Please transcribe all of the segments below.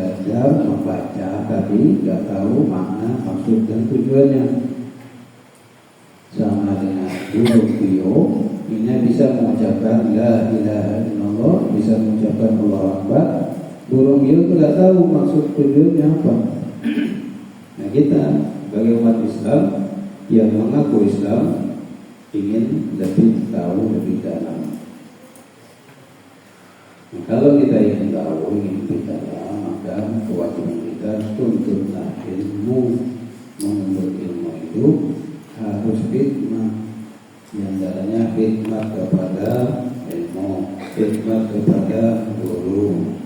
sekadar membaca tapi nggak tahu makna, maksud dan tujuannya. Sama dengan burung bio, ini bisa mengucapkan la ilaha illallah, bisa mengucapkan Allahu Akbar. Burung bio itu nggak tahu maksud tujuannya apa. Nah, kita sebagai umat Islam yang mengaku Islam ingin lebih tahu lebih dalam. Nah, kalau kita ingin tahu, ingin lebih dalam, maka kewajiban kita tuntutlah ilmu. Menuntut ilmu itu harus khidmat. Di antaranya khidmat kepada ilmu, khidmat kepada guru.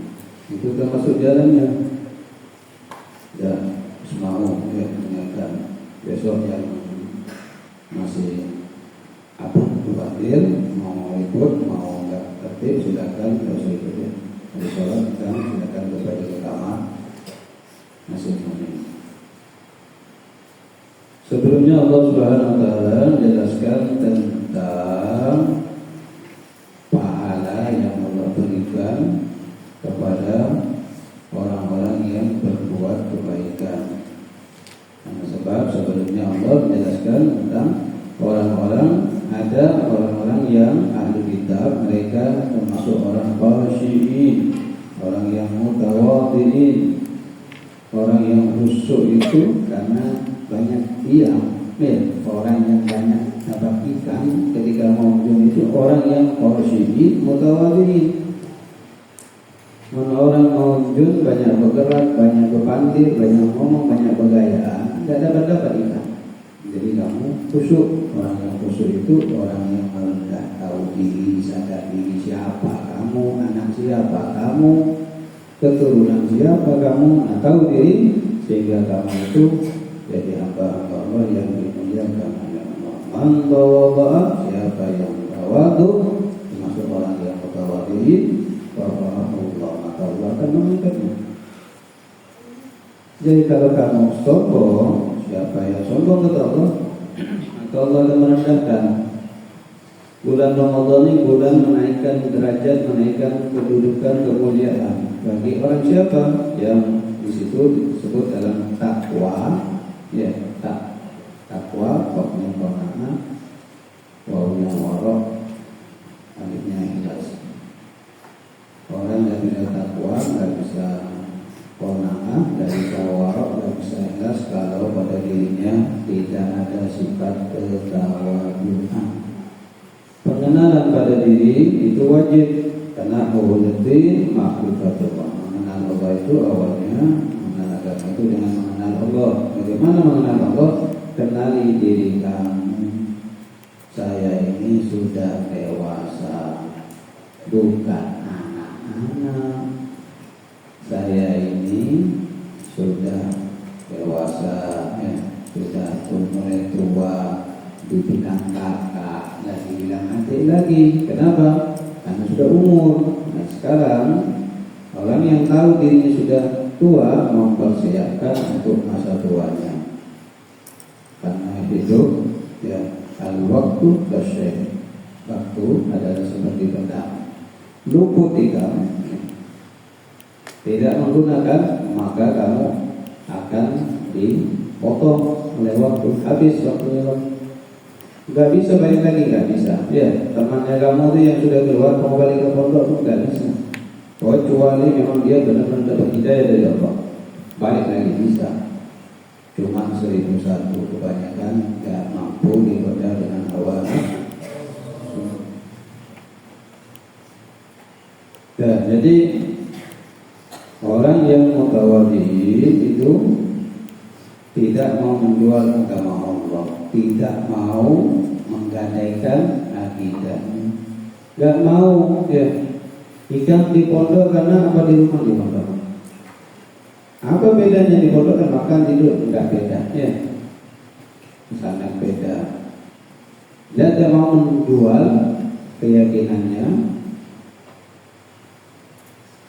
Itu termasuk jalannya. Dan semau mengingatkan besok yang masih hadir, mau ikut, mau enggak tertib, silakan, nggak usah ikut ya. Di sholat kita silakan kembali ke kamar masing-masing. Sebelumnya Allah Subhanahu wa taala menjelaskan tentang pahala yang Allah berikan kepada orang-orang yang berbuat kebaikan. Karena sebab sebelumnya Allah menjelaskan tentang ada orang-orang yang ahli kitab, mereka termasuk orang khasyiin, orang yang mutawadhi'in, orang yang khusyuk itu karena banyak diam. Orang yang banyak dapat ikan ketika mau ujung itu orang yang khasyiin, mutawadhi'in. Orang mau ujung banyak bergerak, banyak berpandir, banyak ngomong, banyak bergaya, tidak dapat ikan. Jadi kamu khusyuk. Orang yang khusyuk itu orang yang merendah, tahu diri, sadar diri siapa kamu, anak siapa kamu, keturunan siapa kamu, tahu diri sehingga kamu itu jadi hamba-hamba Allah yang dimuliakan oleh Allah. Man tawadha'a, siapa yang tawadhu, termasuk orang yang mutawadhi, Allah, maka Allah akan mengangkatnya. Jadi kalau kamu sombong, siapa yang sombong kepada Allah, maka Allah akan merendahkan. Bulan Ramadan ini bulan menaikkan derajat, menaikkan kedudukan, kemuliaan bagi orang siapa yang di situ disebut dalam takwa, ya takwa, waktunya konana, wawunya warok, alifnya ikhlas. Orang yang tidak takwa nggak bisa konana, nggak bisa warok, nggak bisa ikhlas kalau pada dirinya tidak ada sifat ketawaduan. Pengenalan pada diri itu wajib karena awaludin ma'rifatullah. Mengenal Allah itu awalnya mengenal agama itu dengan mengenal Allah. Bagaimana mengenal Allah? Kenali diri kamu. Saya ini sudah dewasa, bukan anak-anak. Saya ini sudah dewasa, sudah mulai tua, dibilang kakak, dibilang adik lagi. Kenapa? Karena sudah umur. Nah sekarang orang yang tahu dirinya sudah tua mempersiapkan untuk masa tuanya. Karena hidup al-waktu kasyai, waktu adalah seperti pedang, luput tidak menggunakan, maka kamu akan dipotong oleh waktu, habis waktunya. Gak bisa balik lagi, gak bisa. Ya, temannya kamu itu yang sudah keluar mau balik ke pondok itu gak bisa. Kecuali memang dia benar-benar dapat hidayah dari Allah, balik lagi bisa. Cuma 1001, kebanyakan gak mampu digoda dengan hawa. Ya, jadi orang yang mutawadhi itu tidak mau menjual agama Allah, tidak mau menggadaikan akidah, nggak mau ikan di pondok karena apa, di rumah di pondok. Apa bedanya di pondok dan makan tidur? Nggak beda, sangat beda. Dia tidak mau menjual keyakinannya,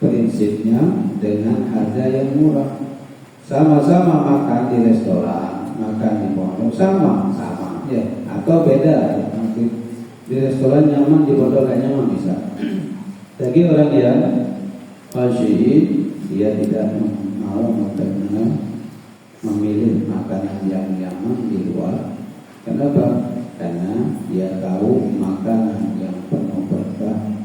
prinsipnya dengan harga yang murah. Sama-sama makan di restoran, makan di pondok sama, atau beda. Di restoran nyaman, di pondok gak nyaman bisa. Bagi orang yang khasyi, dia tidak mau memilih makanan yang nyaman di luar. Kenapa? Karena dia tahu makanan yang penuh berkah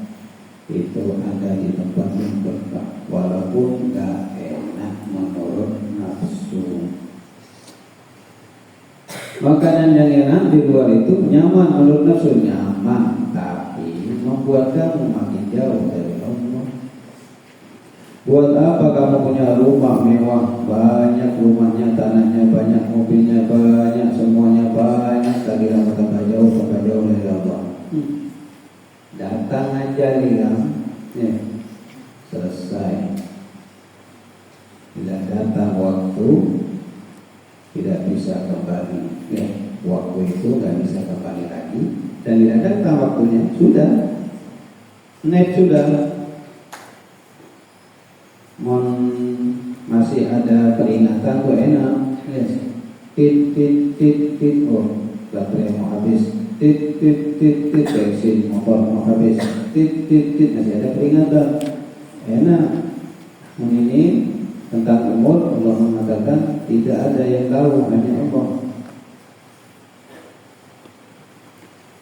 itu ada di tempat yang berkah, walaupun gak enak menurut nafsu. Makanan yang enak di luar itu nyaman menurut nafsu, nyaman, tapi membuat kamu makin jauh dari Allah. Buat apa kamu punya rumah mewah, banyak rumahnya, tanahnya banyak, mobilnya banyak, semuanya banyak, tapi kamu tambah jauh dari Allah. Datang aja hilang, selesai. Tidak datang waktu, tidak bisa kembali. Waktu itu nggak bisa kembali lagi, dan tidak datang waktunya, sudah, sudah. Masih ada peringatan tuh enak, oh baterai mau habis, bensin motor mau habis, masih ada peringatan, enak. Ini tentang umur Allah mengatakan tidak ada yang tahu, hanya Allah.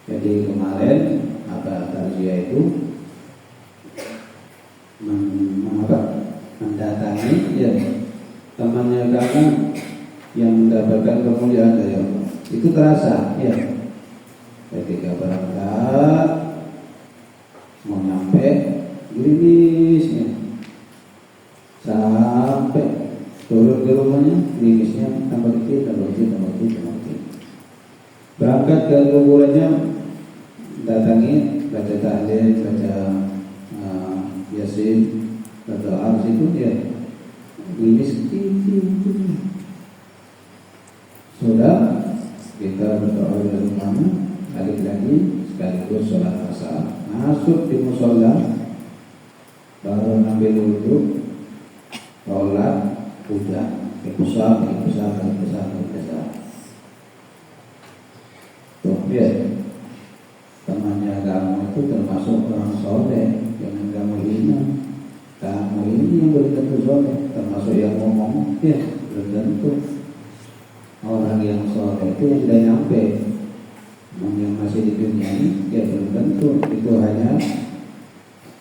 Jadi kemarin Tarzia itu mendatangi temannya kamu yang mendapatkan kemuliaan dari Allah. Itu terasa ketika berangkat mau nyampe gerimisnya, sampai turun ke rumahnya gerimisnya tambah kecil. Berangkat ke kuburannya, datangi, baca tahlil, baca Yasin, baca Ars itu gerimis kecil. Sudah kita berdoa di rumah, balik lagi sekaligus sholat asar, masuk di musola, baru ambil wudhu, sholat, udah besar. Tuh temannya kamu itu termasuk orang soleh, jangan kamu hina. Kamu ini yang belum tentu soleh, termasuk yang ngomong, belum tentu. Orang yang soleh itu yang sudah nyampe, yang masih di dunia ini, belum tentu. Itu hanya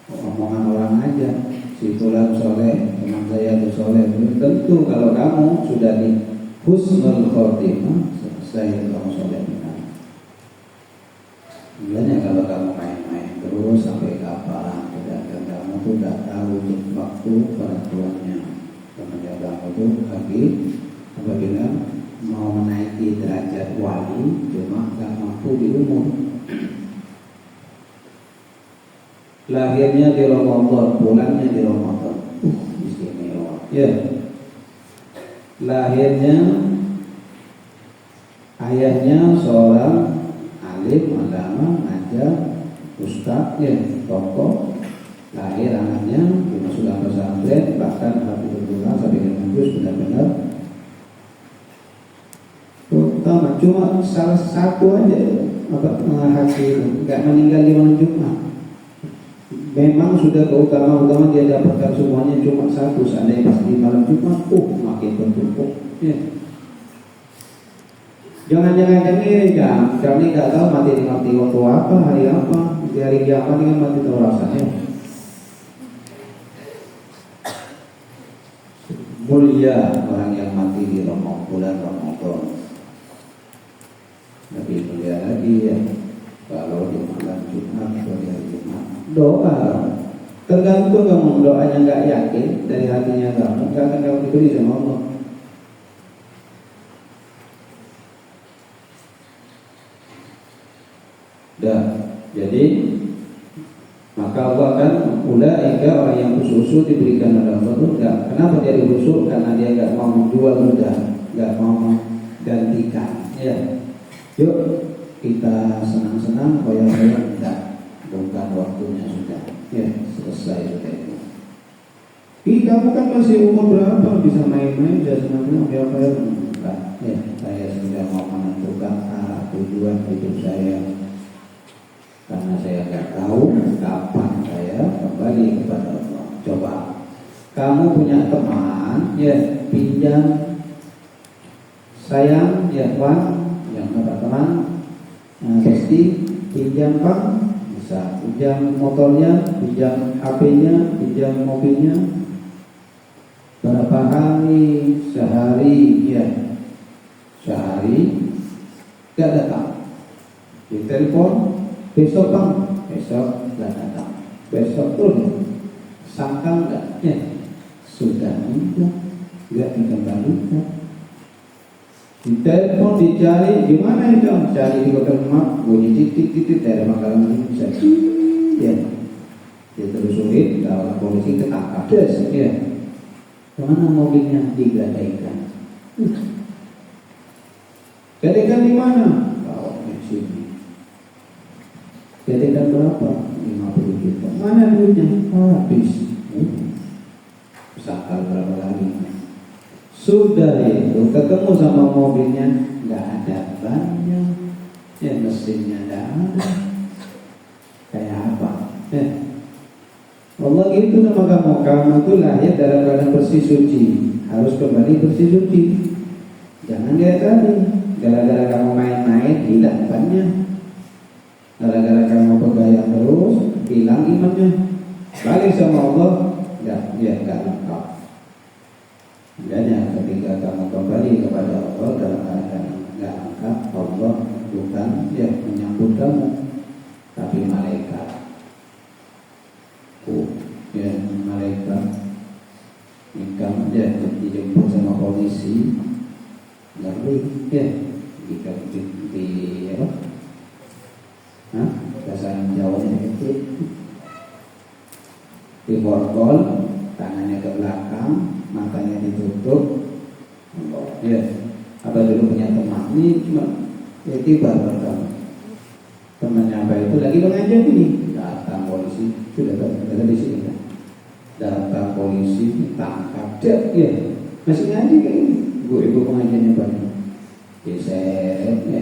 omongan orang aja. Si fulan soleh, teman saya itu soleh, belum tentu. Kalau kamu sudah di husnul khotimah, selesai kamu soleh benar. Sebenarnya kalau kamu main-main terus sampai kapan, sedangkan kamu tuh tidak tahu waktu penentuannya. Temannya kamu tuh lagi apabila mau menaiki derajat wali, cuma gak mampu di umur. Lahirnya di Ramadan, pulangnya di Ramadan, istimewa. Lahirnya ayahnya seorang alim, ulama, ngajar, ustaz, tokoh. Lahir anaknya dimasukkan pesantren, bahkan Hafizullah sampai dengan juz benar-benar utama. Cuma salah satu aja haji itu nggak meninggal di malam Jumat. Memang sudah keutama dia dapatkan semuanya, cuma satu. Seandainya pas di malam Jumat, makin bertumpuk. Jangan-jangan ini kami nggak tahu mati waktu apa, hari apa, di hari kiamat dengan mati tahu rasanya. Mulia orang yang mati di bulan Ramadan. Lebih mulia lagi kalau di malam Jumat atau di hari Jumat. Doa tergantung kamu doanya nggak yakin dari hatinya kamu, nggak akan kamu diberi sama Allah. Jadi maka Allah kan ulaika orang yang khusus diberikan oleh Allah itu enggak. Kenapa dia khusus? Karena dia enggak mau menjual mudah, enggak mau menggantikan. Yuk kita senang-senang, koyak-koyak enggak. Bukan waktunya sudah. Selesai sudah itu. Kamu kan masih umur berapa bisa main-main, bisa senang-senang, koyak-koyak enggak. Saya sudah mau menentukan arah tujuan hidup saya. Karena saya nggak tahu kapan saya kembali kepada Allah. Coba Kamu punya teman, ya pinjam, sayang, ya Wan, yang kata teman, Besti, pinjam Pak, bisa pinjam motornya, pinjam HP-nya, pinjam mobilnya. Berapa hari, sehari, ya sehari, gak datang. Di telepon, besok Bang, besok gak datang. Besok tuh, sangka gak, ya sudah juga, gak dikembalikan. Di telepon dicari, gimana itu? Cari di Google Map, bunyi titik-titik dari makanan ini bisa, ya. Dia telusuri, kalau polisi ketangkap, ya. Kemana mobilnya digadaikan? Gadaikan di mana? Bawa ke sini. Gadaikan berapa? 50 juta. Mana duitnya? Habis. Sakal berapa lagi? Sudah itu ketemu sama mobilnya, nggak ada bannya, ya mesinnya nggak ada. Kayak apa? Allah gitu sama kamu. Kamu itu lahir dalam keadaan bersih suci, harus kembali bersih suci. Jangan kayak tadi, gara-gara kamu main-main hilang bannya, gara-gara kamu bergaya terus hilang imannya. Balik sama Allah, nggak lengkap. Makanya ketika kamu kembali kepada Allah dalam keadaan nggak lengkap, Allah bukan ya menyambut kamu, tapi malaikat. Ya malaikat nikam ya dijemput sama polisi, ngeri ya jika di apa? Bahasa Jawa itu diborgol, tangannya ke belakang, matanya ditutup. Ya, apa dulu punya teman ini cuma ya tiba berkamu. Temannya apa itu lagi mengajar ini, datang polisi, sudah ada di sini kan. Datang polisi, tangkap dia, ya masih ngaji kayak ini. Ibu pengajiannya banyak. Diseret, ya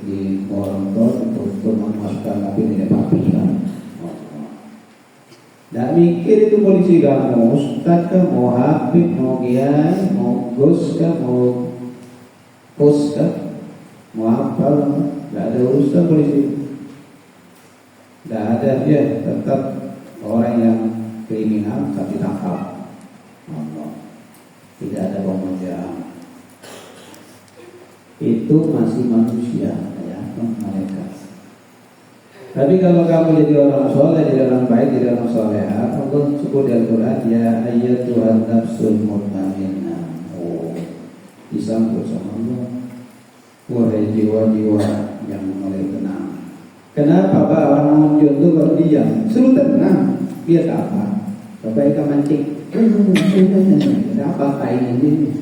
di motor, tutup memasukkan tapi tidak papi kan. Tidak mikir itu polisi kamu, ustad kah, mau habib, mau kiai, mau gus kah, mau pos kah, mau apa lah, tidak ada urusan polisi. Tidak ada, ya tetap orang yang kriminal tapi tangkap. Tidak ada pekerjaan. Itu masih manusia, ya mereka. Tapi kalau kamu jadi orang soleh, jadi orang baik, jadi orang soleha, Allah sebut di Al-Quran, ya ayyatuhan nafsul mutmainnah. Disambut sama Allah. Wahai jiwa-jiwa yang mulai tenang. Kenapa Pak orang muncul itu berdiam? Suruh tenang. Biar apa? Kebaikan mancing. Kenapa kain ini?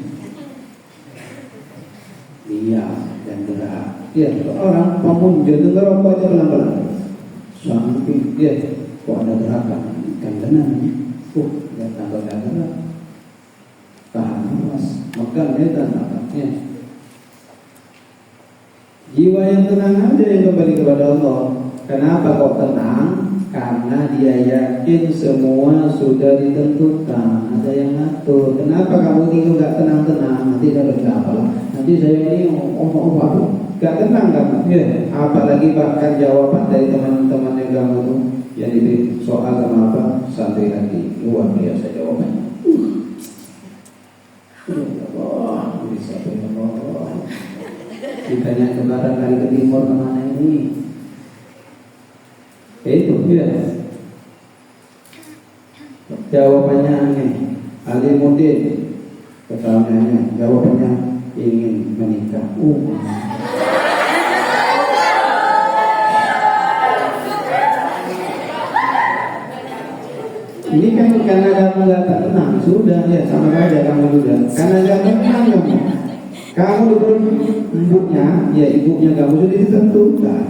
Diam dan gerak. Ya, orang pemuncul itu ngerokok aja pelan-pelan. Samping dia, kok ada gerakan? Kan tenang. Dia tambah gerak. Tahan nafas. Megang dia dan nafasnya. Jiwa yang tenang aja yang kembali kepada Allah. Kenapa kok tenang? Karena dia yakin semua sudah ditentukan, ada yang ngatur. Kenapa kamu tinggal gak tenang-tenang? Nanti dapat apa? Nanti saya ini gak tenang kan? Ya, apalagi bahkan jawaban dari teman-teman yang kamu tuh yang diberi soal sama apa? Santai lagi, luar biasa jawabannya. Allah, bisa Allah. Ditanya ke barat kali ke timur kemana ini? Itu ya. Jawabannya aneh. Alimuddin pertanyaannya, jawabannya ingin menikah. Ini kan karena kamu gak tenang, sudah ya sama aja kamu juga. Karena gak tenang kamu ibunya, ya ibunya kamu sudah ditentukan.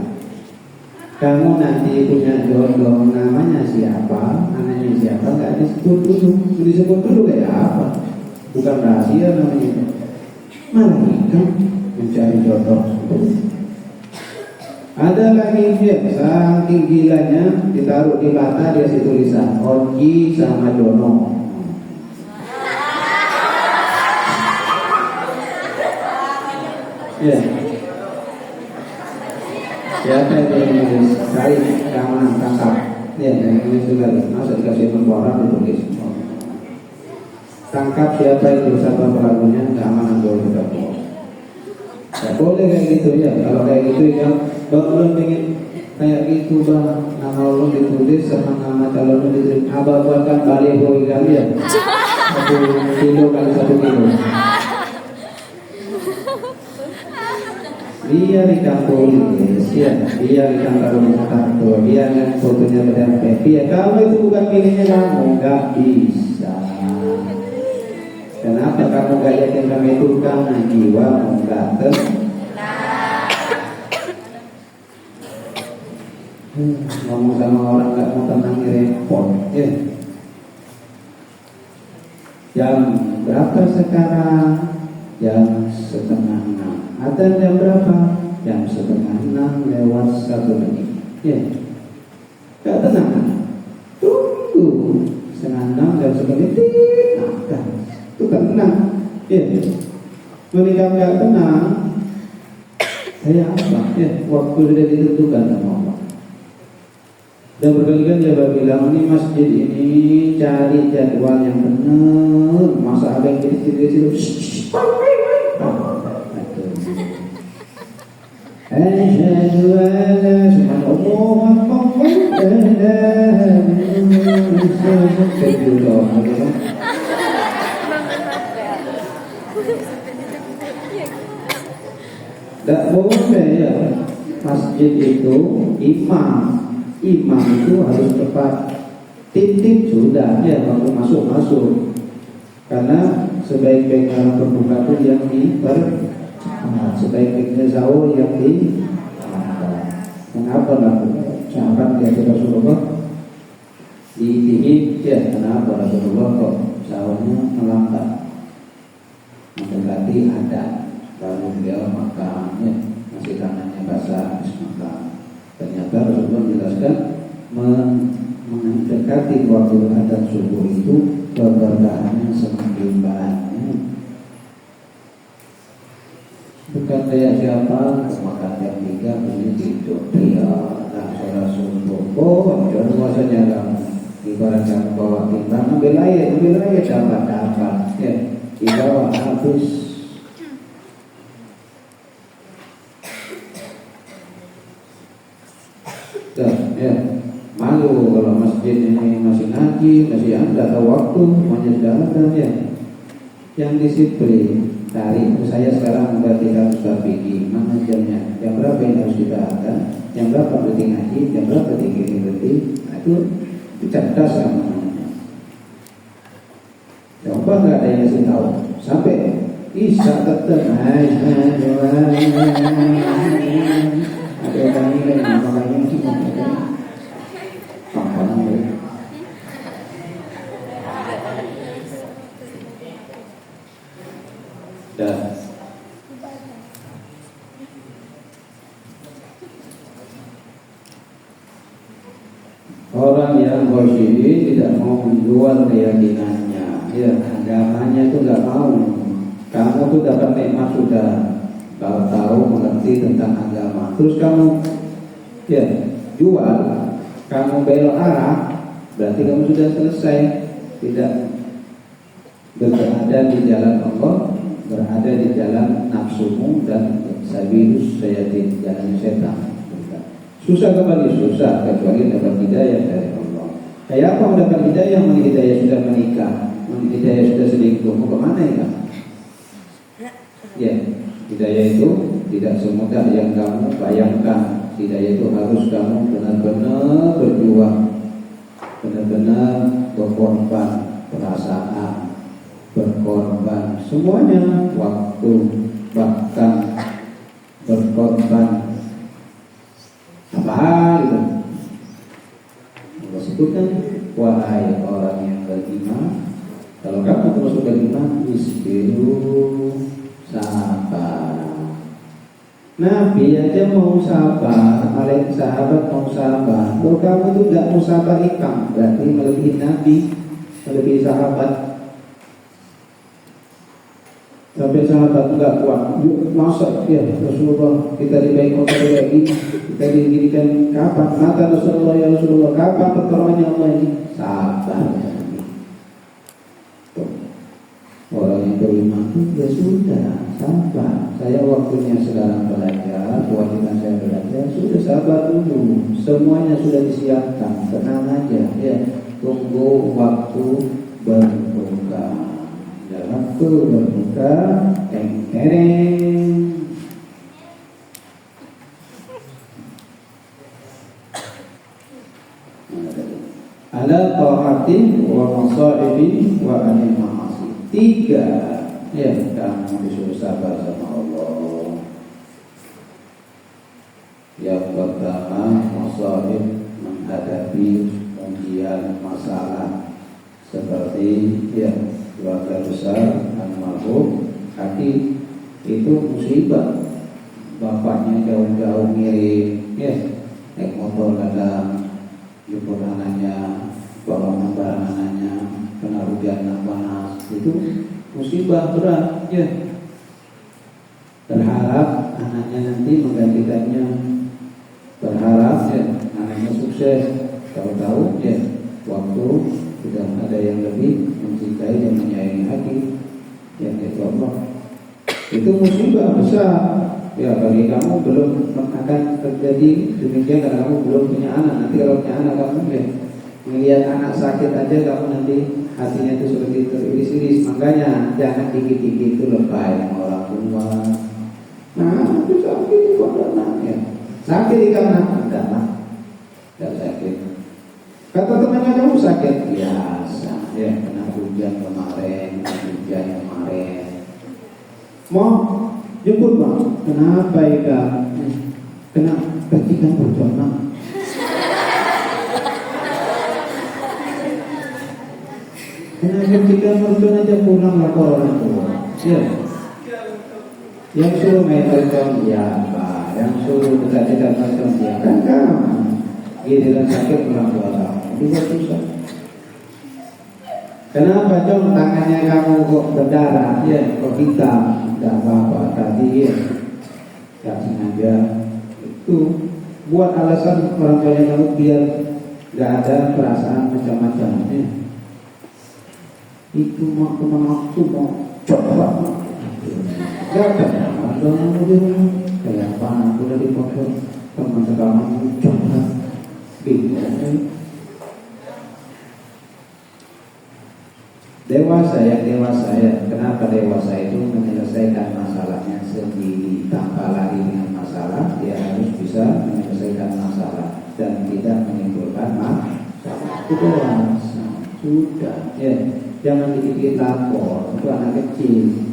Kamu nanti punya jodoh, namanya siapa, anaknya siapa, nggak disebut dulu kayak apa? Bukan rahasia namanya. Malaikat mencari jodoh. Ada lagi dia, saking gilanya ditaruh di mata dia tulisan Oji sama Jono. Ya. Siapa yang menulis? Cari keamanan tangkap. Ya, yang menulis juga. Masa dikasih nomor orang ditulis. Tangkap siapa itu siapa pelakunya, keamanan boleh berapa. Ya boleh kayak gitu ya. Kalau kayak gitu ya, kalau ingin kayak gitu bang, nama Allah ditulis sama nama calon ditulis. Abah buatkan baliho kalian. 1 kilo kali 1 kilo. Dia ditulis, ya, dia ditaruh kartu, dia yang fotonya berdempet. Ya kalau itu bukan miliknya kamu, nggak bisa. Kenapa kamu gak yakin kami itu? Karena jiwamu gak tenang. Ngomong sama orang gak mau tenang repot ya. Jam berapa sekarang? Jam 5:30. Ada jam berapa? Jam 5:30 lewat 1 menit. Ya, gak tenang. Tunggu 5:30 jam 1 menit. Nah, itu tenang. Ya, menikah gak tenang. Saya apa? Ya, waktu sudah ditentukan sama Allah. Dan berkali-kali dia bilang, ini masjid ini cari jadwal yang benar. Masa ada yang jadi Asyhadu an la tidak boleh ya. Masjid itu imam itu harus tepat titip sudah ya, waktu masuk karena sebaik-baik orang berbuka itu yang sebaik-baiknya sahur yang kenapa lakukan sahabat ya Rasulullah ditihip ya, kenapa Rasulullah kok sahurnya melambat mendekati ada lalu dia makannya masih tangannya basah habis makan. Ternyata Rasulullah menjelaskan mendekati waktu adzan subuh itu keberkahannya semakin banyak. Bukan kayak siapa makan jam 3 ini tidur dia sholat subuh. Oh, jangan puasanya kamu. Ibarat kamu bawa timbang ambil air dapat ya, dibawa habis. Ya, malu kalau masjid ini masih ngaji, masih ada waktu, semuanya sudah ada ya. Yang disiplin, cari. Saya sekarang udah tidak usah pergi, mana jamnya, jam berapa yang harus kita ada, jam berapa berarti ngaji, jam berapa berarti berarti. Nah, itu cerdas namanya. Coba nggak ada yang ngasih tahu, sampai Isya tetap ada yang nilai makanya kita dan orang yang bersyiri tidak mau menjual keyakinannya, ya agamanya itu nggak mau. Kamu tuh dapat nikmat sudah, kalau tahu mengerti tentang agama, terus kamu ya jual, kamu belok arah, berarti kamu sudah selesai, tidak berada di jalan Allah, berada di jalan nafsumu dan sabilus syaitan, jalan setan. Susah kembali, susah kecuali dapat hidayah dari Allah. Kayak apa mendapat hidayah? Hidayah sudah menikah, hidayah sudah selingkuh, mau kemana ya? Ya, hidayah itu tidak semudah yang kamu bayangkan. Hidayah itu harus kamu benar-benar berjuang, benar-benar berkorban perasaan, berkorban semuanya, waktu, bahkan berkorban apa hal itu. Allah sebutkan, wahai orang yang beriman, kalau kamu terus beriman, isbiru, sabar. Nabi aja mau sabar, sahabat mau sabar. Kalau kamu itu tidak mau sabar ikam, berarti melebihi Nabi, melebihi sahabat. Sampai sahabat enggak kuat, yuk masa ya Rasulullah kita dibaik kota kayak gini, kita didirikan kapan? Mata Rasulullah ya Rasulullah, kapan pertolongannya Allah ini? Sabar. Orang yang beriman itu ya sudah sabar. Saya waktunya sekarang belajar, kewajiban saya belajar, sudah sabar dulu. Semuanya sudah disiapkan, tenang aja ya. Tunggu waktu berbuka. Waktu berbuka, teng-tereng. Ala ta'ati wa masa'ibi wa anil ma'asi. 3 ya, kamu disuruh sabar sama Allah. Yang pertama, masa'ib, menghadapi ujian masalah seperti ya keluarga besar almarhum Hadi itu musibah, bapaknya jauh-jauh ngirim ya naik motor kadang jemput anaknya, bawa barang anaknya, kena hujan panas, itu musibah berat ya. Berharap anaknya nanti menggantikannya, berharap ya anaknya sukses, tahu-tahu ya waktu sudah ada yang lebih mencintai dan menyayangi hati yang itu Allah. Itu musibah besar ya bagi kamu, belum akan terjadi demikian karena kamu belum punya anak. Nanti kalau punya anak kamu ya melihat anak sakit aja kamu nanti hatinya itu seperti teriris-iris. Makanya jangan dikit-dikit itu lebay sama orang tua. Nah itu sakit kok anaknya sakit di kamu enggak sakit. Kata temannya kamu sakit biasa ya, kena hujan kemarin. Mau jemput bang, kenapa ya? Kena percikan percona. Kena percikan percona aja pulang lapor orang tua. Ya. Yang suruh main percon ya pak, yang suruh dekat-dekat percon ya kan kamu. Giliran sakit orang tua kamu, juga susah. Kenapa dong tangannya kamu kok berdarah? Ya, kok hitam? Tidak apa-apa tadi ya, tidak sengaja. Itu buat alasan orang tuanya kamu biar tidak ada perasaan macam-macam. Ya. Itu mau kemana? Itu mau coba. Gak ada. Kayak apa? Aku udah dipotong teman-teman coba. Bingung. Dewasa ya, kenapa dewasa itu menyelesaikan masalahnya sendiri tanpa lari dengan masalah. Dia harus bisa menyelesaikan masalah dan tidak menimbulkan masalah. Itu dewasa sudah ya, jangan dikit-dikit lapor. Itu anak kecil.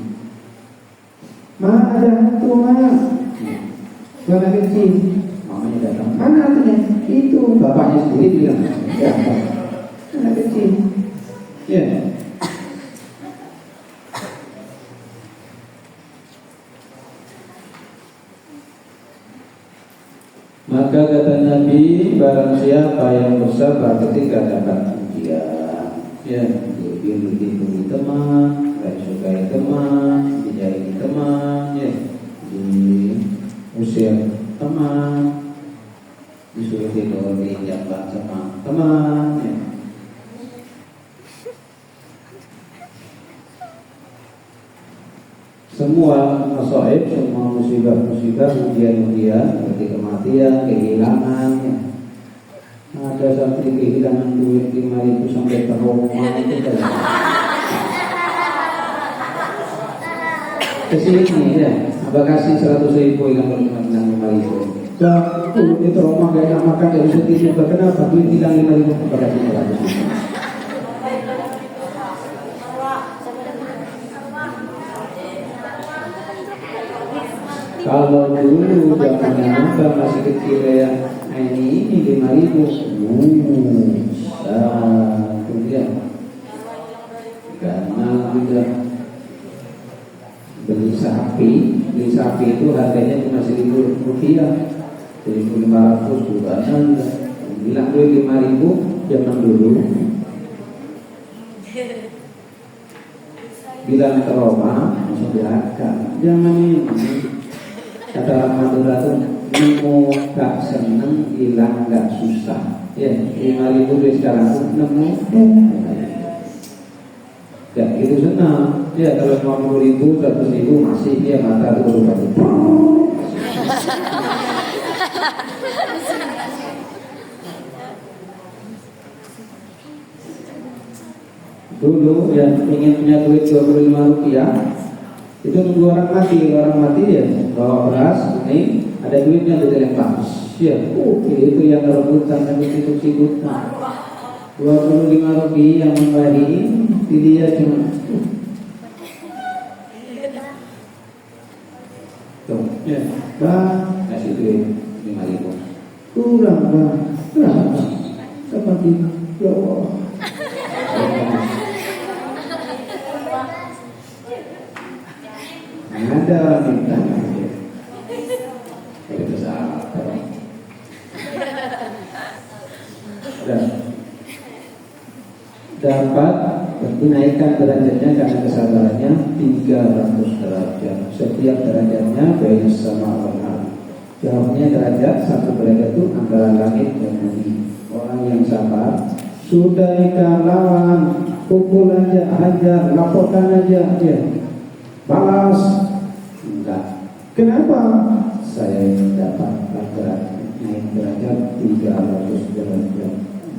Mana ada hantu mana? Itu anak kecil. Mamanya datang, mana hantunya? Itu bapaknya sendiri bilang ya, anak kecil ya. Maka kata Nabi, barang siapa yang bersabar ketika dapat ujian, ya, diberi teman, disukai teman, dijahili teman, ya, diusir teman, disuruh tidur di jamban sama teman, ya. Semua masaib, semua musibah-musibah, ujian-ujian seperti kematian, kehilangan ya. Ada santri kehilangan duit 5.000 sampai trauma itu kan. Kesini ya, abah kasih 100.000 yang berkenan 5.000. Itu trauma gak enak makan, gak bisa tidur. Kenapa? Duit hilang 5.000, abah kasih 100.000. Kalau dulu zamannya Abah masih kecil ya, ini 5.000, kemudian karena juga beli sapi itu harganya cuma 1.000 rupiah, 1.500 juga anda bilang duit 5.000 zaman dulu. bilang trauma langsung diangkat. Jangan ini kata Madura tuh nemu gak seneng, hilang gak susah. Ya, 5.000 duit sekarang tuh nemu ya itu senang. Ya kalau 50.000, 100.000 masih dia mata tuh berubah. Dulu yang ingin punya duit 25 rupiah itu nunggu orang mati ya bawa beras, ini ada duitnya dilempar. Ya, itu yang rebutan yang ikut-ikut. 25 rupiah yang membagi di dia cuma tuh, ya, bang kasih duit 5.000 kurang bang, berapa? Seperti ya Allah. Ada orang minta itu salah. Dapat dinaikkan derajatnya karena kesabarannya 300 derajat. Setiap derajatnya baik sama orang. Jauhnya derajat, satu derajat itu antara langit dan bumi. Orang yang sabar sudah ikan lawan, pukul aja, hajar, laporkan aja dia. Balas enggak. Kenapa? Saya dapat naik derajat 300 derajat.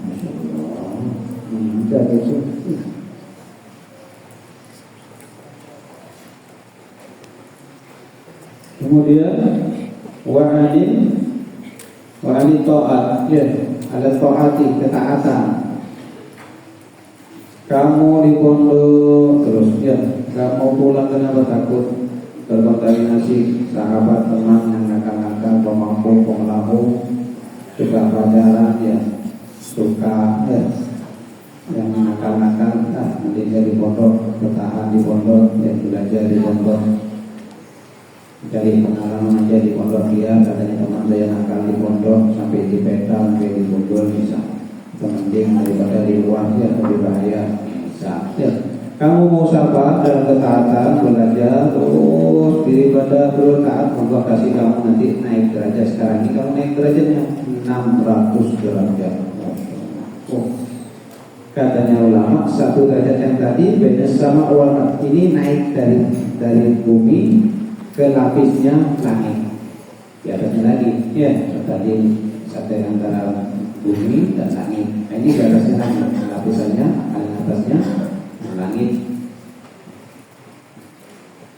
Masya Allah. Enggak itu. Kemudian wa'ani ta'at, ya, ada ta'ati, ketaatan. Kamu di pondok terus ya, kamu pulang kenapa takut terkontaminasi sahabat teman yang nakal-nakal, pemabuk, pemelaku, suka pacaran ya, suka ya, yang nakal-nakal, nanti jadi pondok, bertahan di pondok, ya belajar di pondok, cari pengalaman aja di pondok dia, katanya teman saya nakal di pondok sampai di peta, sampai di pondok bisa. Penting daripada di luar ya lebih bahaya. Bisa ya. Kamu mau sabar dalam ketaatan, belajar terus beribadah terus taat, Allah kasih kamu nanti naik derajat. Sekarang ini kamu naik derajatnya 600 derajat. Katanya ulama, satu derajat yang tadi beda sama ulama ini naik dari bumi ke lapisnya langit. Di atasnya lagi ya, tadi satu antara bumi dan langit. Nah, ini garisnya lapisannya, paling atasnya langit.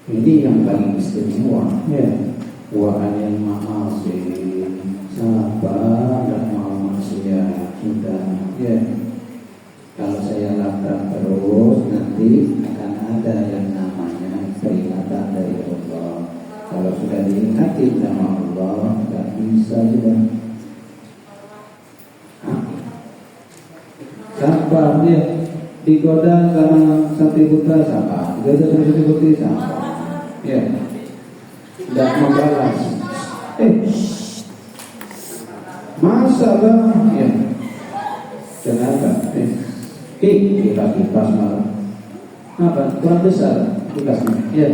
Ini yang paling istimewa. Ya, wahai ma'asih, sabar dan mau maksiat kita. Ya, kalau saya labrak terus nanti akan ada yang namanya peringatan dari Allah. Kalau sudah diingati sama Allah, nggak bisa juga. Sabar dia digoda sama santri buta sabar, digoda sama santri putih sabar, ya, tidak membalas. Masa bang, ya, kenapa? Kipas malah, apa? Kurang besar kipasnya, ya.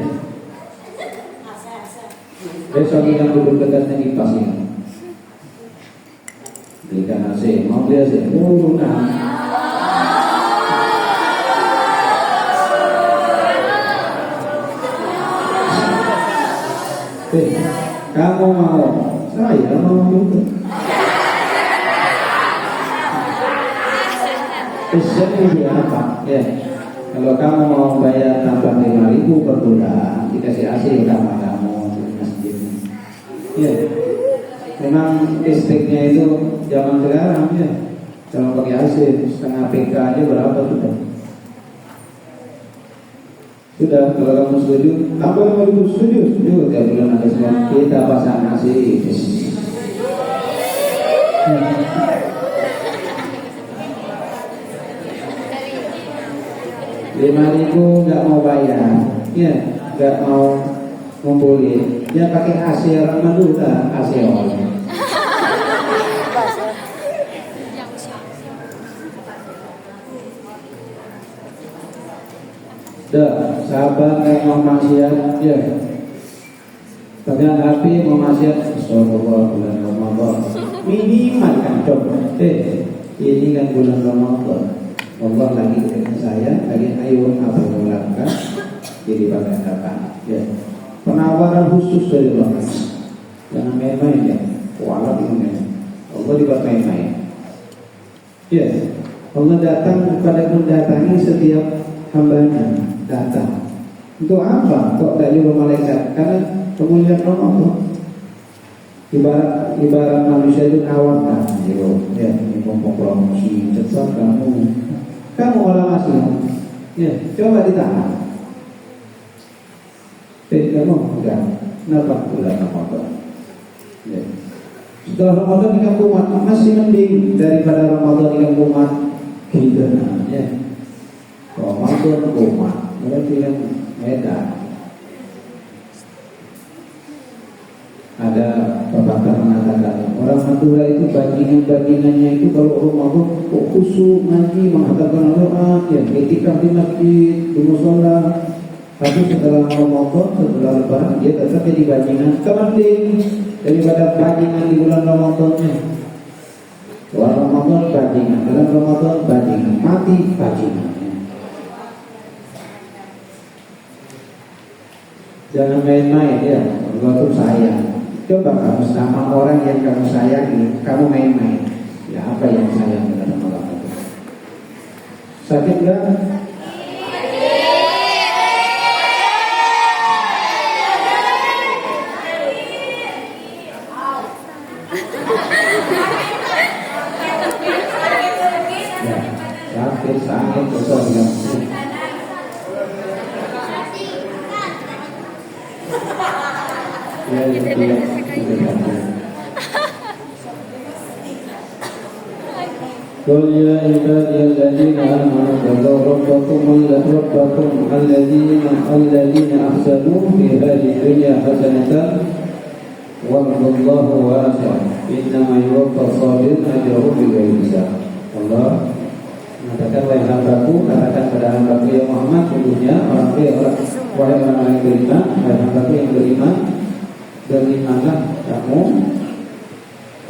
Besok kita duduk dekatnya kipas ini. Belikan AC, mau beli AC? Nah. Kamu mau? Saya mau juga. Pesannya apa? Ya, kalau kamu mau bayar tambah 5.000 per bulan, dikasih AC kamar kamu di masjid. Ya, memang listriknya itu zaman sekarang ya, kalau pakai AC setengah PK aja berapa sudah? Sudah, kalau kamu setuju, apa yang mau setuju? Setuju, tiap bulan ada sekali kita pasang nasi. 5.000 nggak mau bayar, ya, nggak mau ngumpulin, dia pakai AC orang Madura, AC orang. Dah, sahabat yang mau maksiat, ya. Pegang HP mau maksiat, Astagfirullah bulan Ramadan. Minimal kan coba. Ini kan bulan Ramadan. Allah lagi dengan saya, lagi ayo apa yang lakukan? Jadi bagian apa? Ya. Penawaran khusus dari Allah. Jangan main-main ya. Walau ini. Allah dibuat main-main. Ya. Allah datang kepada mendatangi setiap hambanya. Datang. Untuk apa? Kok tak nyuruh malaikat? Karena kemuliaan Allah. Ibarat manusia itu awam kan, ya, ini promosi, cepat kamu orang asli, ya, coba ditahan. Kamu enggak, kenapa bulan Ramadan? Ya. Setelah Ramadan di kampung masih mending daripada Ramadan di kampung kita, ya. Ramadan umat, berarti yang Medan. Ada pepatah mengatakan orang Madura itu bajingan-bajingannya itu kalau Ramadan kok khusyuk ngaji mengatakan doa, ya ketika di masjid, di mushola. Tapi setelah Ramadan, setelah Lebaran dia tetap jadi bajingan. Kemending daripada bajingan di bulan Ramadannya. Bulan Ramadan bajingan, bulan Ramadan bajingan, mati bajingan. Jangan main-main ya, Allah itu sayang. Coba kamu sama orang yang kamu sayangi, kamu main-main. Ya apa yang sayang dalam Allah itu? Sakit gak? Ya, sakit, besar ya. قل يا عبادي الذين آمنوا اتقوا ربكم الذين أحسنوا في هذه الدنيا حسنة وارض الله واسع إنما يوفى الصابرين أجرهم بغير حساب. Allah mengatakan, wahai hambaku, katakan pada hambaku ya Muhammad, sungguhnya wahai orang yang beriman, wahai hambaku yang beriman, berimanlah kamu,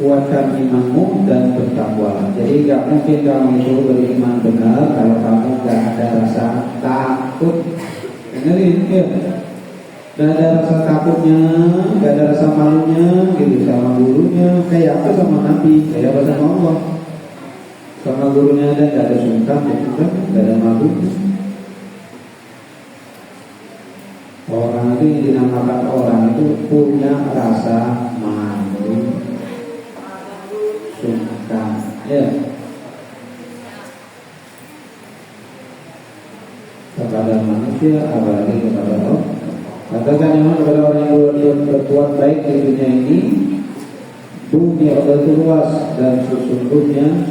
kuatkan imanmu dan bertakwalah. Jadi gak mungkin kamu itu beriman benar kalau kamu gak ada rasa takut. Dengerin ya, gak ada rasa takutnya, gak ada rasa malunya gitu sama gurunya. Kayak apa sama Nabi, kayak apa sama Allah. Sama gurunya ada gak ada sungkan, gitu kan, gak ada malu. Orang itu yang dinamakan orang itu punya rasa malu, sungkan, ya. Kepada manusia, apalagi kepada Allah. Katakan memang kepada orang yang berbuat baik di dunia ini, bumi Allah itu luas dan sesungguhnya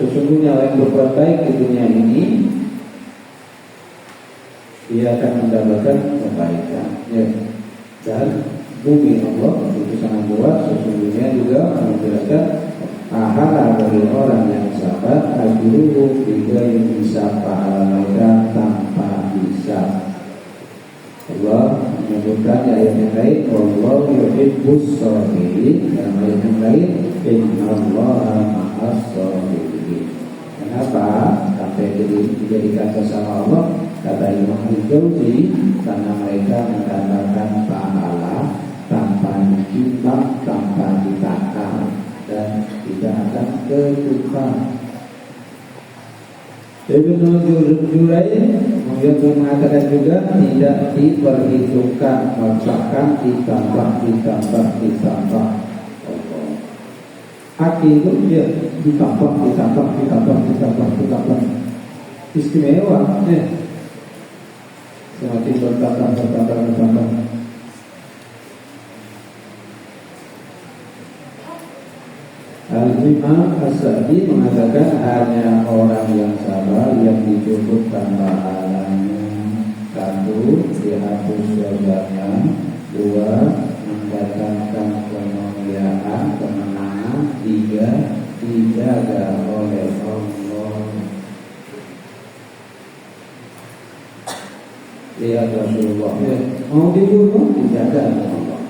orang yang berbuat baik di dunia ini, dia akan mendapatkan kebaikan. Ya. Dan bumi Allah itu sangat luas, sesungguhnya juga menjelaskan pahala bagi orang yang sabar, ajruhu bighairi hisab, pahala mereka tanpa hisab. Allah menyebutkan di ayat yang lain, wallahu yuhibbus shabirin, dalam ayat yang lain, innallaha ma'as shabirin. Kenapa sampai dijadikan bersama Allah? Kata Imam Al-Jauzi, karena mereka mendapatkan pahala tanpa dihitung, tanpa ditakar, dan tidak akan ketukar. Ibnu Juraij mengatakan juga tidak diperhitungkan, bahkan ditambah. Aki itu dia ditambah. Istimewa, semakin bertambah. Al-Imam As-Sa'di mengatakan hanya orang yang sabar yang dicukupkan pahalanya. 1. Dihapus dosanya. 2. Mendatangkan kemuliaan, kemenangan. 3. Dijaga oleh Allah. lihat Rasulullah mau dibunuh dijaga oleh Allah.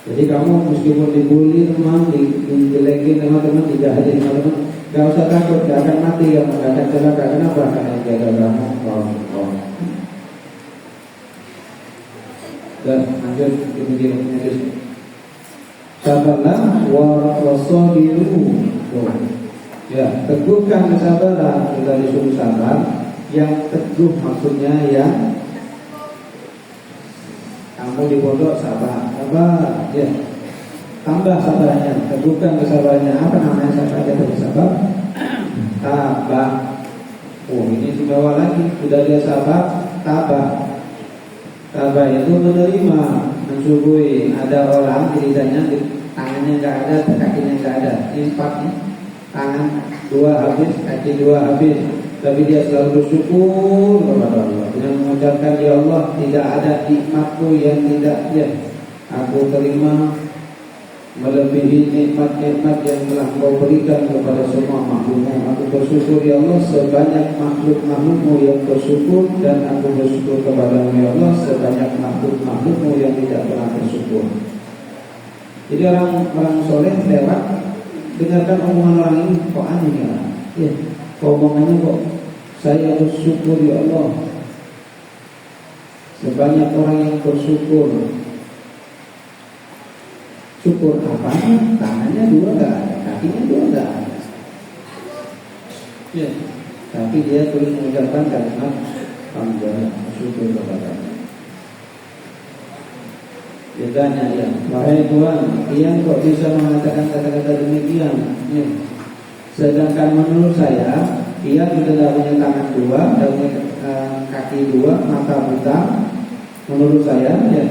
Jadi kamu meskipun dibully teman, dijelekin teman-teman, dijahatin teman-teman, gak usah takut, gak akan mati, gak akan celaka. Kenapa? Karena jaga kamu Allah. Dan lanjut kemudian hadis. Sabarlah wasabiru. Ya, teguhkan kesabaran. Kita disuruh sabar. Yang teguh maksudnya yang kamu di pondok sabar, ya. Tambah sabarnya, teguhkan kesabarannya. Apa namanya sabar? Sabar. Tabah. Oh, ini dibawa lagi. Sudah dia sabar, tabah. Tabah itu menerima, mensyukuri. Ada orang ceritanya tangannya nggak ada, kakinya nggak ada, impaknya tangan dua habis, kaki dua habis, tapi dia selalu bersyukur kepada Allah dengan mengucapkan, ya Allah, tidak ada nikmatku yang tidak aku terima melebihi nikmat-nikmat yang telah Kau berikan kepada semua makhlukmu. Aku bersyukur ya Allah sebanyak makhluk-makhlukmu yang bersyukur, dan aku bersyukur kepada-Mu ya Allah sebanyak makhluk-makhlukmu yang tidak pernah bersyukur. Jadi orang soleh lewat, dengarkan omongan orang ini, kok aneh ya, omongannya kok saya bersyukur ya Allah sebanyak orang yang bersyukur. Syukur apa? Tangannya dua enggak ada, kakinya dua enggak ada. Ya, tapi dia terus mengucapkan kalimat hamdalah, syukur kepada Allah. Dia tanya, ya, wahai Tuhan, Tiang kok bisa mengatakan kata-kata demikian? Ya. Sedangkan menurut saya, Tiang sudah tidak punya tangan dua, tidak punya kaki dua, mata buta. Menurut saya, ya,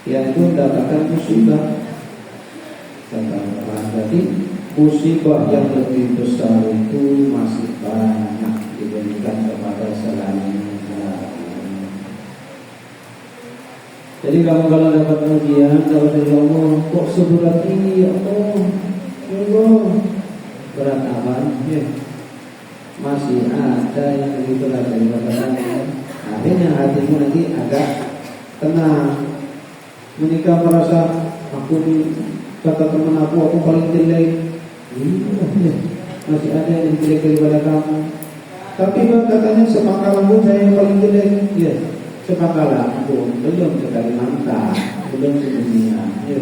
Tiang itu mendapatkan musibah. Berarti musibah yang lebih besar itu masih banyak diberikan kepada selain Allah. Jadi kamu kalau dapat ujian, kalau dari Allah, kok seberat ini ya Allah, ya Allah, berat apa? Ya. Masih ada yang lebih berat daripada Allah. Akhirnya hatimu nanti agak tenang. Menikah merasa aku kata teman aku paling jelek. Ya. Masih ada yang jelek daripada kamu. Tapi katanya sepangkalan pun saya yang paling jelek. Ya, sepangkalan pun belum ke Kalimantan, belum ke dunia. Ya.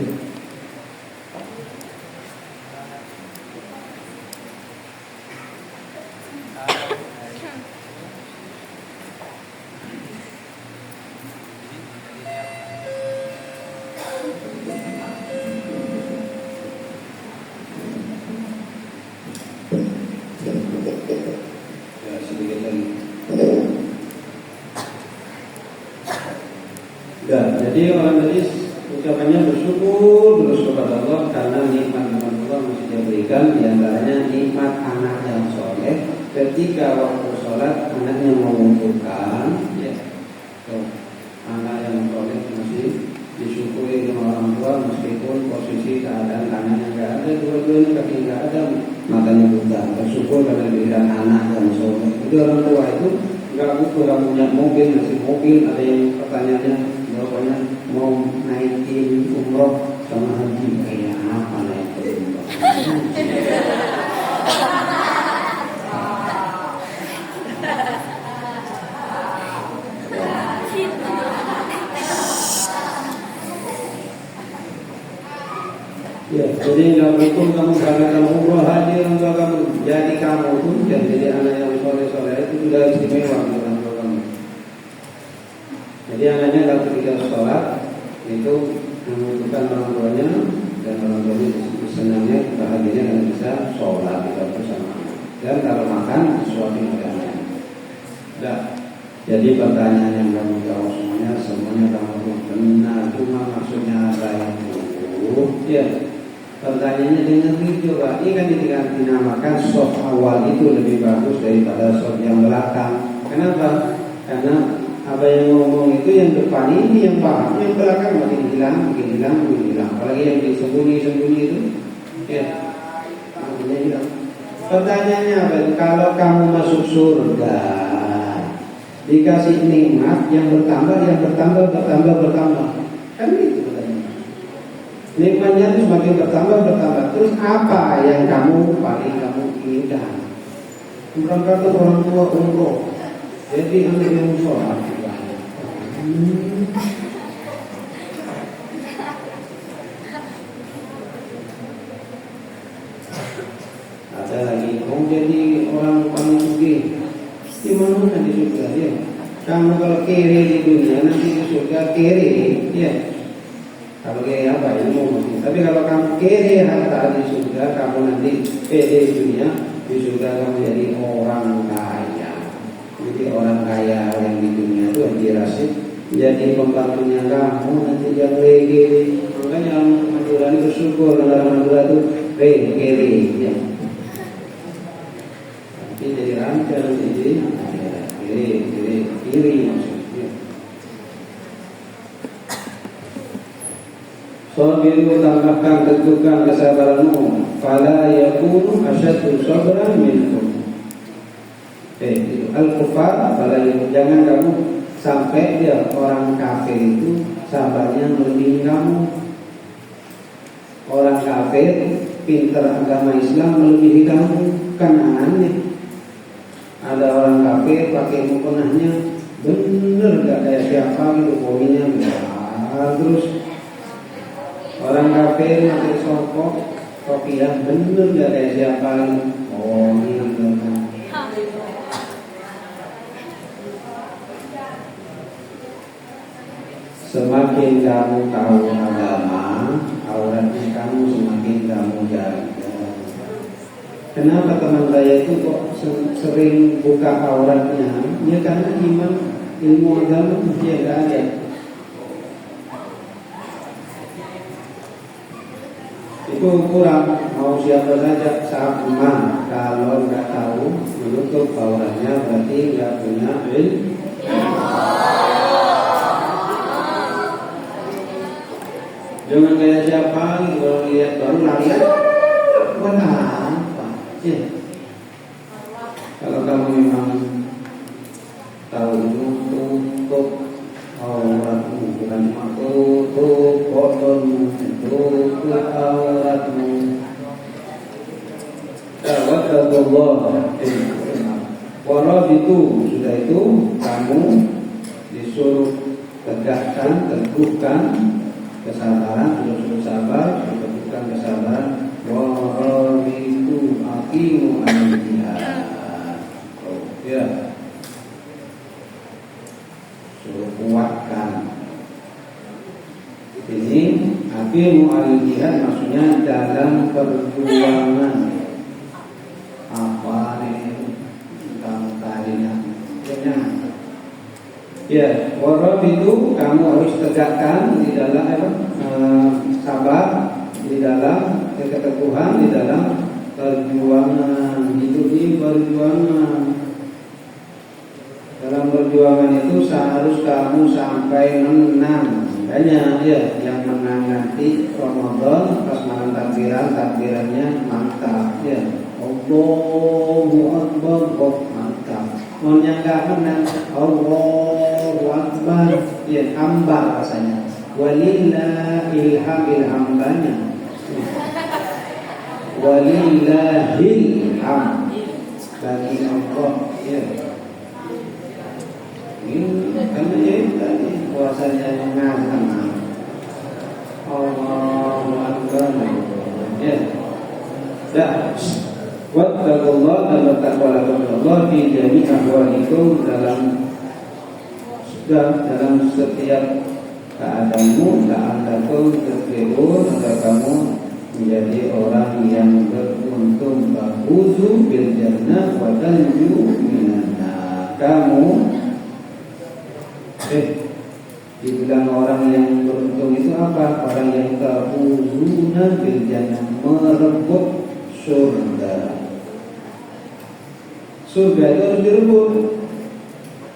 Jadi orang tadi ucapannya bersyukur terus kepada Allah karena nikmat-nikmat Allah masih dia berikan, diantaranya nikmat anak yang soleh. Ketika waktu sholat anaknya mengumpulkan, ya, anak yang soleh masih disyukuri oleh orang tua meskipun posisi keadaan tangannya nggak ada, dua-duanya kaki nggak ada, matanya buta. Bersyukur karena diberikan anak yang soleh. Jadi orang tua itu nggak butuh kamu punya mobil, ngasih mobil. Ada yang pertanyaannya, pokoknya mau naikin umroh sama haji, kayak apa naikin umroh? Ya, jadi nggak butuh kamu katakan umroh haji orang tua kamu. Jadi kamu pun dan jadi anak yang soleh-soleh itu sudah istimewa orang tua kamu. Jadi anaknya kalau ketika sholat itu membutuhkan orang tuanya, dan orang tuanya senangnya, bahagianya karena bisa sholat kita bersama. Dan kalau makan sesuatu yang aneh. Nah, jadi pertanyaan yang kamu jawab semuanya kamu benar. Cuma maksudnya apa itu? Ya, pertanyaannya dengan video Pak. Ini kan dinamakan soft awal itu lebih bagus daripada soft yang belakang. Kenapa? Karena apa yang ngomong itu yang depan ini yang paham, yang belakang makin hilang. Apalagi yang disembunyi-sembunyi itu, ya, maksudnya hilang. Pertanyaannya apa? Kalau kamu masuk surga, dikasih nikmat yang bertambah, bertambah. Kan itu katanya. Nikmatnya itu semakin bertambah. Terus apa yang kamu inginkan? Berangkat orang tua umroh, jadi ambil yang sholat. Ada lagi, mau jadi orang paling sugih, di mana di surga ya? Kamu kalau kere di dunia nanti di surga kere, ya. Kalau kere apa ilmu maksudnya. Tapi kalau kamu kere harta di surga, kamu nanti pede di dunia, di surga kamu jadi orang kaya. Jadi orang kaya yang di dunia itu dirasih jadi pembantunya kamu nanti yang lege. Makanya orang Madura ini bersyukur kalau orang Madura itu kere, ya. Tapi jadi rancang, jadi kiri maksudnya. Sabiru, tambahkan, tentukan kesabaranmu. Fala yakunu asyaddu sabran minkum. Itu al-kufar. Jangan kamu sampai dia orang kafir itu sabarnya melebihi kamu. Orang kafir pintar agama Islam melebihi kamu. Kan aneh. Ada orang kafir pakai mukenahnya bener gak kayak siapa gitu, poinnya terus orang kafir pakai songkok kopiah bener gak kayak siapa gitu, ini semakin kamu tahu agama, auratnya kamu semakin kamu jaga. Kenapa teman saya itu kok sering buka auratnya? Ya karena iman, ilmu agama dia tidak ada. Itu kurang. Mau siapa saja sama kalau nggak tahu menutup auratnya berarti nggak punya ilmu. Jangan kayak siapa kalau lihat baru lari benar. Ya. Kalau kamu memang tahu tutup auratmu, bukan cuma tutup kotormu, tutup auratmu. Tawakallah. Walau itu sudah itu kamu disuruh tegakkan, teguhkan kesabaran, suruh sabar, teguhkan kesabaran. Walau itu aqimu al-jihad. Ya, suruh kuatkan. Ini aqimu al-jihad maksudnya dalam perjuangan. Apa ini tentang tadinya? Ya, walau itu kamu harus tegakkan di dalam sabar, di dalam keteguhan, di dalam perjuangan. Hidup ini perjuangan. Dalam perjuangan itu harus kamu sampai menang. Makanya ya, yang menang nanti Ramadan pas malam takbirannya mantap ya. Allahu Akbar, kok mantap. Mau yang gak menang Allahu Akbar ya, hamba rasanya. Walillahil hambanya. Walillahil hamd, bagi Allah ya. Ini karena tadi puasanya mengalah. Allahu Akbar ya. Dah. Wattaqullah, dan bertakwalah kepada Allah di jami' ahwalikum, dalam setiap keadaanmu. La'allakum tuflihun, agar kamu menjadi orang yang beruntung. Fahuzu bil jannah wa tanju minan nar. Kamu dibilang orang yang beruntung itu apa? Orang yang tafuzuna bil jannah, merebut surga. Surga itu harus direbut.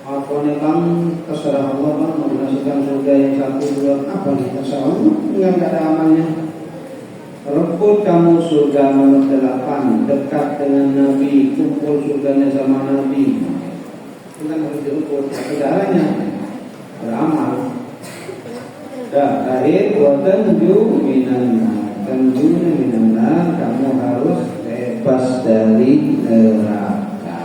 Apa nih bang, terserah Allah bang, mau masukkan surga yang 1, 2, apa nih terserah Allah, nggak ada amalnya. Rebut kamu surga nomor 8, dekat dengan Nabi, kumpul surganya sama Nabi. bukan harus diukur saudaranya beramal. Terakhir, watanju minannar, kamu harus bebas dari neraka.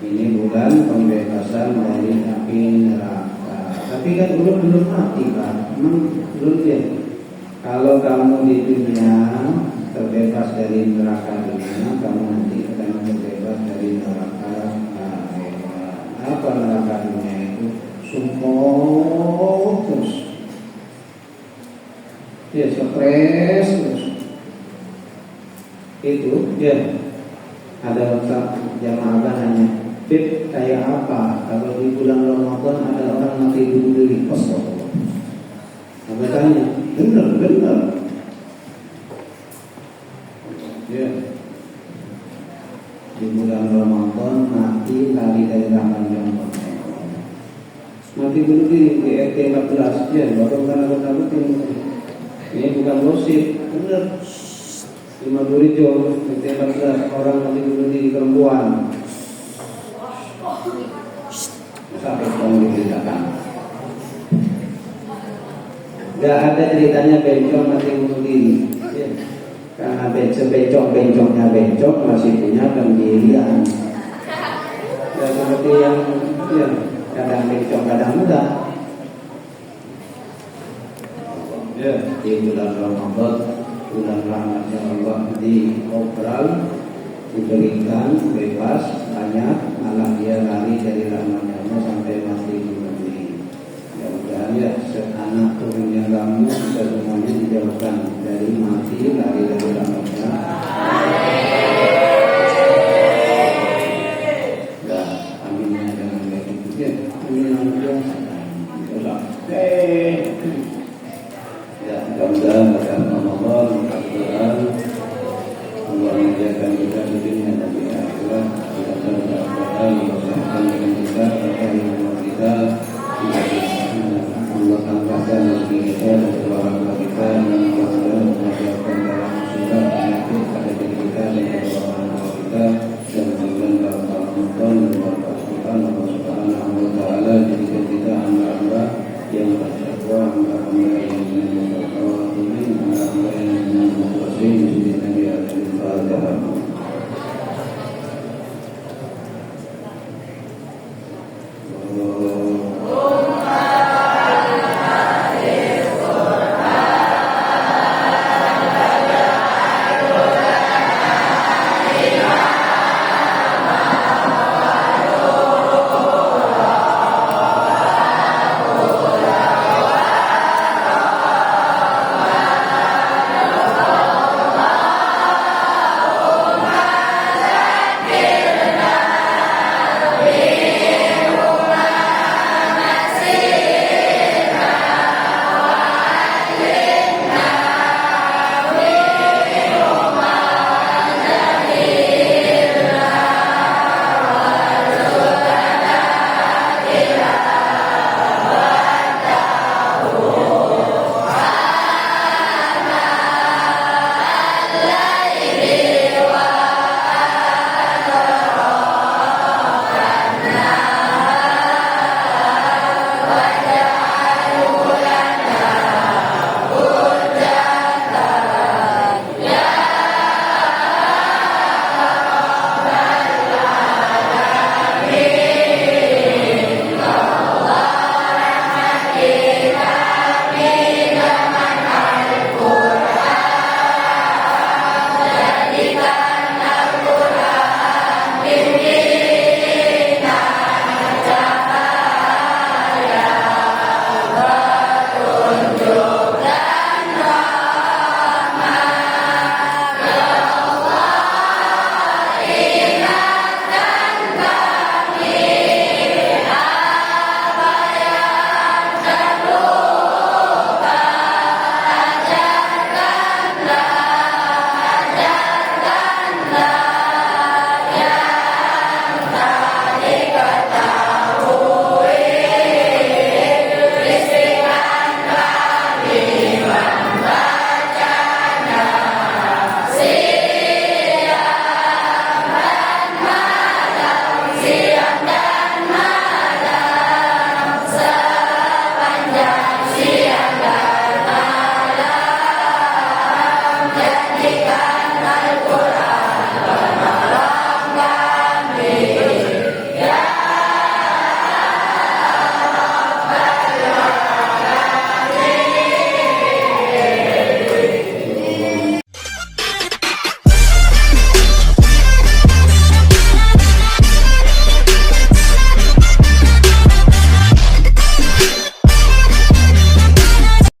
Ini bukan pembebasan dari api neraka. Tapi kan belum mati Pak. Belum ya. Kalau kamu di dunia terbebas dari neraka dunia, kamu nanti akan terbebas dari neraka akhirat. Apa neraka dunia itu? Sumpah terus, ya stres terus. Itu ya. Ada jamaah nanya, Bib, kayak apa kalau di bulan Ramadan ada orang mati bunuh diri? Astagfirullah. Apa tanya? Benar. Ya. Di bulan Ramadan mati lari dari rahmat Allah. Mati bunuh diri di RT 14 ya, baru karena ini bukan gosip, benar. 50 Rijo, RT 14 orang mati bunuh diri perempuan. Sampai kamu diceritakan. Gak ada ceritanya bencong mati bunuh diri ya. Karena bencongnya bencong masih punya pendirian. Ya seperti yang ya, kadang bencong kadang enggak. Ya, di bulan Ramadan, bulan rahmatnya Allah, diobral, diberikan bebas banyak, malah dia lari dari rahmatnya Allah sampai mati bunuh diri. Mudah-mudahan ya anak turunnya kamu semuanya dijauhkan dari mati lari dari rahmatnya. Ya, aminnya jangan kayak gitu ya. Amin ya. Ya, mudah-mudahan Allah mudah-mudahan Allah menjadikan kita di dunia dan di akhirat. Mudah-mudahan dengan kita Allah tambahkan rezeki kita dan keluarga kita, dan mudah-mudahan menjadikan dalam musibah penyakit pada diri kita dan keluarga kita, dan mudah-mudahan dalam Ramadan dan berkah Allah Subhanahu wa taala jadikan kita hamba-hamba yang bertakwa, hamba-hamba yang